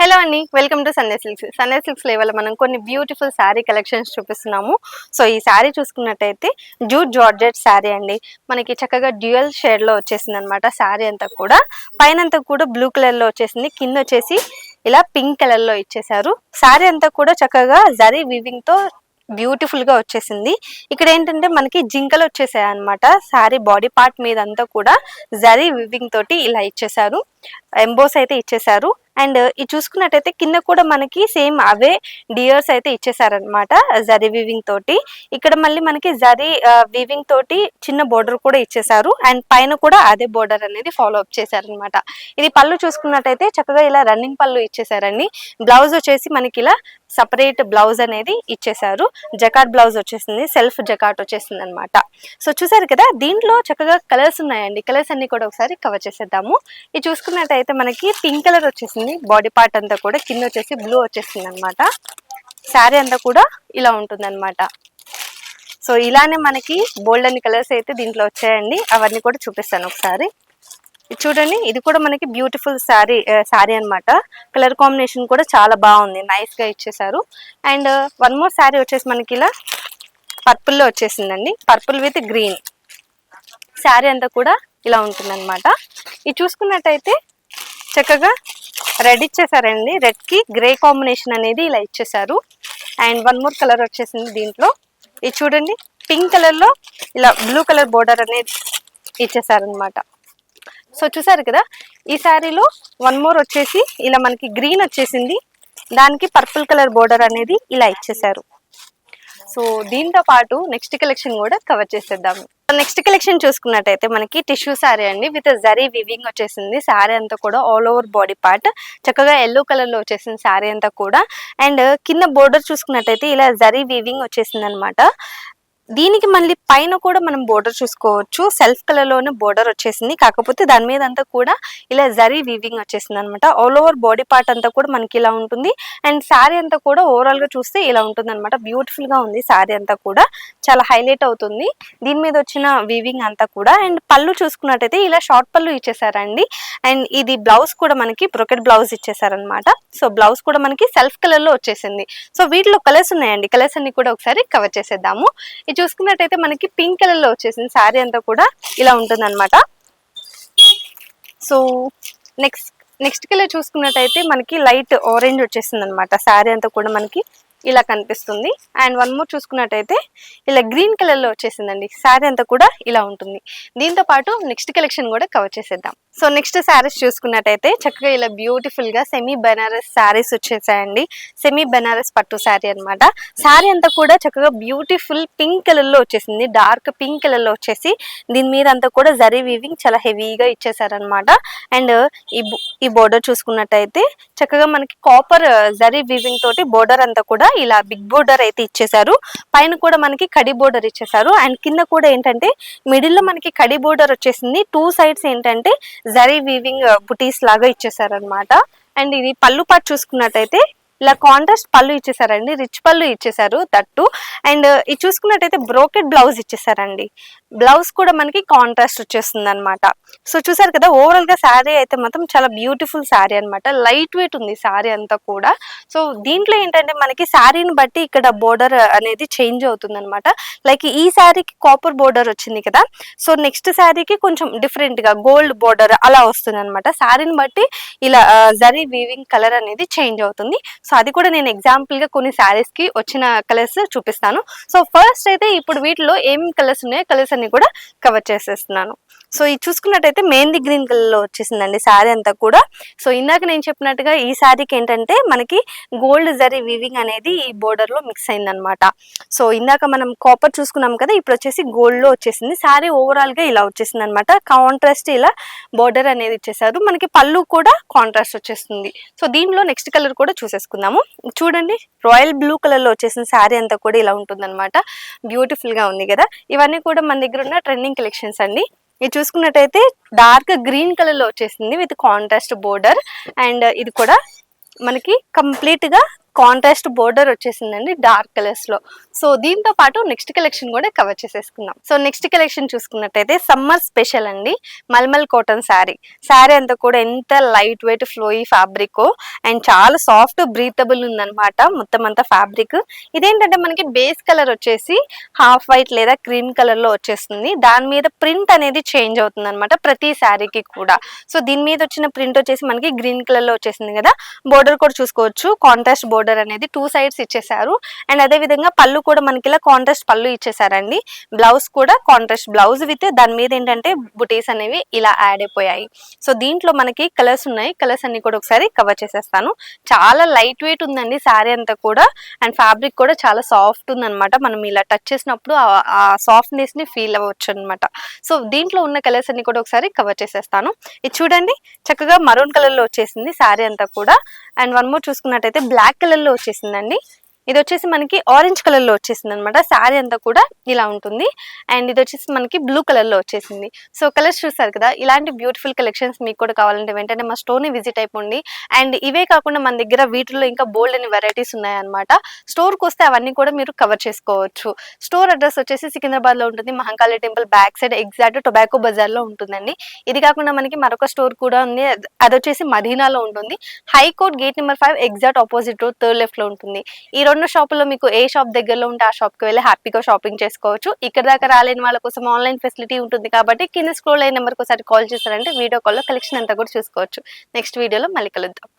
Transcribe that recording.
Hello అండి, welcome to Sunday silks. Sunday silks level మనం కొన్ని బ్యూటిఫుల్ శారీ కలెక్షన్స్ చూపిస్తున్నాము. సో ఈ శారీ చూసుకున్నట్టయితే జూట్ జార్జెట్ శారీ అండి. మనకి చక్కగా డ్యూయల్ షేడ్ లో వచ్చేసింది అనమాట. శారీ అంతా కూడా పైన అంతా కూడా బ్లూ కలర్ లో వచ్చేసింది, కింద వచ్చేసి ఇలా పింక్ కలర్ లో ఇచ్చేసారు. శారీ అంతా కూడా చక్కగా జరీ వీవింగ్ తో బ్యూటిఫుల్ గా వచ్చేసింది. ఇక్కడ ఏంటంటే మనకి జింకలు వచ్చేసాయి అనమాట. శారీ బాడీ పార్ట్ మీద అంతా కూడా జరీ వివింగ్ తోటి ఇలా ఇచ్చేసారు, ఎంబోస్ అయితే ఇచ్చేసారు. అండ్ ఇది చూసుకున్నట్టయితే కింద కూడా మనకి సేమ్ అవే డియర్స్ అయితే ఇచ్చేసారనమాట జరీ వీవింగ్ తోటి. ఇక్కడ మళ్ళీ మనకి జరీ వీవింగ్ తోటి చిన్న బోర్డర్ కూడా ఇచ్చేసారు, అండ్ పైన కూడా అదే బోర్డర్ అనేది ఫాలో అప్ చేశారనమాట. ఇది పళ్ళు చూసుకున్నట్టయితే చక్కగా ఇలా రన్నింగ్ పళ్ళు ఇచ్చేసారండి. బ్లౌజ్ వచ్చేసి మనకి ఇలా సపరేట్ బ్లౌజ్ అనేది ఇచ్చేసారు. జకాట్ బ్లౌజ్ వచ్చేసింది, సెల్ఫ్ జకాట్ వచ్చేసింది అనమాట. సో చూసారు కదా, దీంట్లో చక్కగా కలర్స్ ఉన్నాయండి. కలర్స్ అన్ని కూడా ఒకసారి కవర్ చేసేద్దాము. ఇది చూసుకున్నట్టయితే మనకి పింక్ కలర్ వచ్చేసింది, బాడీ పార్ట్ అంతా కూడా కింద వచ్చేసి బ్లూ వచ్చేసింది అనమాట. శారీ అంతా కూడా ఇలా ఉంటుంది అనమాట. సో ఇలానే మనకి బోల్డ్ అన్ని కలర్స్ అయితే దీంట్లో వచ్చాయండి, అవన్నీ కూడా చూపిస్తాను ఒకసారి. చూడండి, ఇది కూడా మనకి బ్యూటిఫుల్ శారీ అనమాట. కలర్ కాంబినేషన్ కూడా చాలా బాగుంది, నైస్ గా ఇచ్చేసారు. అండ్ వన్ మోర్ శారీ వచ్చేసి మనకి ఇలా పర్పుల్ లో వచ్చేసిందండి, పర్పుల్ విత్ గ్రీన్. శారీ అంతా కూడా ఇలా ఉంటుంది అనమాట. ఇది చూసుకున్నట్టయితే చక్కగా రెడ్ ఇచ్చేసారండి, రెడ్ కి గ్రే కాంబినేషన్ అనేది ఇలా ఇచ్చేసారు. అండ్ వన్ మోర్ కలర్ వచ్చేసింది దీంట్లో. ఇది చూడండి, పింక్ కలర్ లో ఇలా బ్లూ కలర్ బోర్డర్ అనేది ఇచ్చేసారనమాట. సో చూసారు కదా, ఈ శారీలో వన్ మోర్ వచ్చేసి ఇలా మనకి గ్రీన్ వచ్చేసింది, దానికి పర్పుల్ కలర్ బోర్డర్ అనేది ఇలా ఇచ్చేసారు. సో దీంతో పాటు నెక్స్ట్ కలెక్షన్ కూడా కవర్ చేసేద్దాము. నెక్స్ట్ కలెక్షన్ చూసుకున్నట్టయితే మనకి టిష్యూ శారీ అండి, విత్ జరీ వివింగ్ వచ్చేసింది. శారీ అంతా కూడా ఆల్ ఓవర్ బాడీ పార్ట్ చక్కగా ఎల్లో కలర్ లో వచ్చేసింది శారీ అంతా కూడా. అండ్ కింద బోర్డర్ చూసుకున్నట్టయితే ఇలా జరీ వివింగ్ వచ్చేసింది అనమాట. దీనికి మళ్ళీ పైన కూడా మనం బోర్డర్ చూసుకోవచ్చు, సెల్ఫ్ కలర్ లోనే బోర్డర్ వచ్చేసింది, కాకపోతే దాని మీద అంతా కూడా ఇలా జరీ వీవింగ్ వచ్చేసింది అనమాట. ఆల్ ఓవర్ బాడీ పార్ట్ అంతా కూడా మనకి ఇలా ఉంటుంది. అండ్ శారీ అంతా కూడా ఓవరాల్ గా చూస్తే ఇలా ఉంటుంది అనమాట. బ్యూటిఫుల్ గా ఉంది శారీ అంతా కూడా, చాలా హైలైట్ అవుతుంది దీని మీద వచ్చిన వీవింగ్ అంతా కూడా. అండ్ పళ్ళు చూసుకున్నట్టయితే ఇలా షార్ట్ పళ్ళు ఇచ్చేసారండి. అండ్ ఇది బ్లౌజ్ కూడా మనకి బ్రొకెట్ బ్లౌజ్ ఇచ్చేసారనమాట. సో బ్లౌజ్ కూడా మనకి సెల్ఫ్ కలర్ లో వచ్చేసింది. సో వీటిలో కలర్స్ ఉన్నాయండి, కలర్స్ అన్ని కూడా ఒకసారి కవర్ చేసేద్దాము. ఇది చూసుకున్నట్టయితే మనకి పింక్ కలర్ లో వచ్చేసింది, శారీ అంతా కూడా ఇలా ఉంటుంది అనమాట. సో నెక్స్ట్ కలర్ చూసుకున్నట్టయితే మనకి లైట్ ఆరెంజ్ వచ్చేసింది అనమాట. శారీ అంతా కూడా మనకి ఇలా కనిపిస్తుంది. అండ్ వన్ మోర్ చూసుకున్నట్టయితే ఇలా గ్రీన్ కలర్ లో వచ్చేసిందండి. శారీ అంతా కూడా ఇలా ఉంటుంది. దీంతో పాటు నెక్స్ట్ కలెక్షన్ కూడా కవర్ చేసేద్దాం. సో నెక్స్ట్ శారీస్ చూసుకున్నట్టయితే చక్కగా ఇలా బ్యూటిఫుల్ గా సెమీ బెనారస్ శారీస్ వచ్చేసాయండి. సెమీ బెనారస్ పట్టు శారీ అనమాట. శారీ అంతా కూడా చక్కగా బ్యూటిఫుల్ పింక్ కలర్ లో వచ్చేసింది, డార్క్ పింక్ కలర్ లో వచ్చేసి దీని మీద అంతా కూడా జరీ వీవింగ్ చాలా హెవీగా ఇచ్చేసారనమాట. అండ్ ఈ బోర్డర్ చూసుకున్నట్టయితే చక్కగా మనకి కాపర్ జరీ వీవింగ్ తోటి బోర్డర్ అంతా కూడా ఇలా బిగ్ బోర్డర్ అయితే ఇచ్చేసారు. పైన కూడా మనకి కడి బోర్డర్ ఇచ్చేసారు. అండ్ కింద కూడా ఏంటంటే మిడిల్ లో మనకి కడి బోర్డర్ వచ్చేసింది, టూ సైడ్స్ ఏంటంటే జరీ వీవింగ్ బుటీస్ లాగా ఇచ్చేసారు అనమాట. అండ్ ఇది పళ్ళు పాటు చూసుకున్నట్టయితే ఇలా కాంట్రాస్ట్ పళ్ళు ఇచ్చేసారండి, రిచ్ పళ్ళు ఇచ్చేసారు తట్టు. అండ్ ఇది చూసుకున్నట్టయితే బ్రోకెట్ బ్లౌజ్ ఇచ్చేసారండి, బ్లౌజ్ కూడా మనకి కాంట్రాస్ట్ వచ్చేస్తుంది అనమాట. సో చూసారు కదా, ఓవరాల్ గా శారీ అయితే మాత్రం చాలా బ్యూటిఫుల్ శారీ అనమాట. లైట్ వెయిట్ ఉంది శారీ అంతా కూడా. సో దీంట్లో ఏంటంటే మనకి శారీని బట్టి ఇక్కడ బోర్డర్ అనేది చేంజ్ అవుతుంది అనమాట. లైక్ ఈ శారీకి కాపర్ బోర్డర్ వచ్చింది కదా, సో నెక్స్ట్ శారీకి కొంచెం డిఫరెంట్ గా గోల్డ్ బోర్డర్ అలా వస్తుంది అనమాట. శారీని బట్టి ఇలా జరీ వీవింగ్ కలర్ అనేది చేంజ్ అవుతుంది. సో అది కూడా నేను ఎగ్జాంపుల్ గా కొన్ని శారీస్ కి వచ్చిన కలర్స్ చూపిస్తాను. సో ఫస్ట్ అయితే ఇప్పుడు వీటిలో ఏం కలర్స్ ఉన్నాయో కలర్స్ అన్ని కూడా కవర్ చేసేస్తున్నాను. సో ఇది చూసుకున్నట్టయితే మెహందీ గ్రీన్ కలర్ లో వచ్చేసిందండి శారీ అంతా కూడా. సో ఇందాక నేను చెప్పినట్టుగా ఈ శారీకి ఏంటంటే మనకి గోల్డ్ జరీ వీవింగ్ అనేది ఈ బోర్డర్ లో మిక్స్ అయింది అనమాట. సో ఇందాక మనం కాపర్ చూసుకున్నాం కదా, ఇప్పుడు వచ్చేసి గోల్డ్ లో వచ్చేసింది. శారీ ఓవరాల్ గా ఇలా వచ్చేసింది అనమాట. కాంట్రాస్ట్ ఇలా బోర్డర్ అనేది ఇచ్చేసారు, మనకి పళ్ళు కూడా కాంట్రాస్ట్ వచ్చేస్తుంది. సో దీనిలో నెక్స్ట్ కలర్ కూడా చూసేసుకుందాము. చూడండి, రాయల్ బ్లూ కలర్ లో వచ్చేసిన శారీ అంతా కూడా ఇలా ఉంటుంది అనమాట. బ్యూటిఫుల్ గా ఉంది కదా. ఇవన్నీ కూడా మన దగ్గర ఉన్న ట్రెండింగ్ కలెక్షన్స్ అండి. ఇది చూసుకున్నట్టయితే డార్క్ గ్రీన్ కలర్ లో వచ్చేసింది విత్ కాంట్రాస్ట్ బోర్డర్. అండ్ ఇది కూడా మనకి కంప్లీట్ గా కాంట్రాస్ట్ బోర్డర్ వచ్చేసిందండి డార్క్ కలర్స్ లో. సో దీంతో పాటు నెక్స్ట్ కలెక్షన్ కూడా కవర్ చేసేసుకుందాం. సో నెక్స్ట్ కలెక్షన్ చూసుకున్నట్టయితే సమ్మర్ స్పెషల్ అండి, మల్మల్ కాటన్ శారీ. శారీ అంతా కూడా ఎంత లైట్ వెయిట్ ఫ్లోయి ఫ్యాబ్రిక్ అండ్ చాలా సాఫ్ట్ బ్రీతబుల్ ఉందన్నమాట మొత్తం అంతా ఫ్యాబ్రిక్. ఇదేంటంటే మనకి బేస్ కలర్ వచ్చేసి హాఫ్ వైట్ లేదా క్రీమ్ కలర్ లో వచ్చేస్తుంది. దాని మీద ప్రింట్ అనేది చేంజ్ అవుతుంది అనమాట ప్రతి శారీకి కూడా. సో దీని మీద వచ్చిన ప్రింట్ వచ్చేసి మనకి గ్రీన్ కలర్ లో వచ్చేసింది కదా. బోర్డర్ కూడా చూసుకోవచ్చు, కాంట్రాస్ట్ బోర్డర్ అనేది 2 సైడ్స్ ఇచ్చేసారు. అండ్ అదే విధంగా పళ్ళు కూడా మనకి ఇలా కాంట్రాస్ట్ పళ్ళు ఇచ్చేసారండి. బ్లౌజ్ కూడా కాంట్రాస్ట్ బ్లౌజ్ విత్ దాని మీద ఏంటంటే బుటీస్ అనేవి ఇలా యాడ్ అయిపోయాయి. సో దీంట్లో మనకి కలర్స్ ఉన్నాయి, కలర్స్ అన్ని కూడా ఒకసారి కవర్ చేసేస్తాను. చాలా లైట్ వెయిట్ ఉందండి శారీ అంతా కూడా. అండ్ ఫ్యాబ్రిక్ కూడా చాలా సాఫ్ట్ ఉందన్నమాట. మనం ఇలా టచ్ చేసినప్పుడు ఆ సాఫ్ట్నెస్ ని ఫీల్ అవ్వచ్చు అనమాట. సో దీంట్లో ఉన్న కలర్స్ అన్ని కూడా ఒకసారి కవర్ చేసేస్తాను. ఇది చూడండి, చక్కగా మరూన్ కలర్ లో వచ్చేసింది శారీ అంతా కూడా. అండ్ వన్ మోర్ చూసుకున్నట్టయితే బ్లాక్ కలర్ లో వచ్చేసిందండి. ఇది వచ్చేసి మనకి ఆరెంజ్ కలర్ లో వచ్చేసింది అనమాట. శారీ అంతా కూడా ఇలా ఉంటుంది. అండ్ ఇది వచ్చేసి మనకి బ్లూ కలర్ లో వచ్చేసింది. సో కలర్స్ చూసారు కదా. ఇలాంటి బ్యూటిఫుల్ కలెక్షన్స్ మీకు కూడా కావాలంటే వెంటనే మా స్టోర్ ని విజిట్ అయిపోండి. అండ్ ఇవే కాకుండా మన దగ్గర వీటిలో ఇంకా బోల్డ్ అని వెరైటీస్ ఉన్నాయన్నమాట. స్టోర్ కి వస్తే అవన్నీ కూడా మీరు కవర్ చేసుకోవచ్చు. స్టోర్ అడ్రస్ వచ్చేసి సికింద్రాబాద్ లో ఉంటుంది, Mahankali temple back side exact tobacco బజార్ లో ఉంటుందండి. ఇది కాకుండా మనకి మరొక స్టోర్ కూడా ఉంది, అది వచ్చేసి మదీనాలో ఉంటుంది. High court gate number 5 exact opposite road third left లో ఉంటుంది. ఈ 2 షాపుల్లో మీకు ఏ షాప్ దగ్గరలో ఉంటే ఆ షాప్ కి వెళ్ళి హ్యాపీగా షాపింగ్ చేసుకోవచ్చు. ఇక్కడ దాకా రాలేని వాళ్ళ కోసం ఆన్లైన్ ఫెసిలిటీ ఉంటుంది కాబట్టి కింద స్క్రోల్ అయిన నెంబర్కి ఒకసారి కాల్ చేశారంటే వీడియో కాల్లో కలెక్షన్ అంతా కూడా చూసుకోవచ్చు. నెక్స్ట్ వీడియోలో మళ్ళీ కలుద్దాం.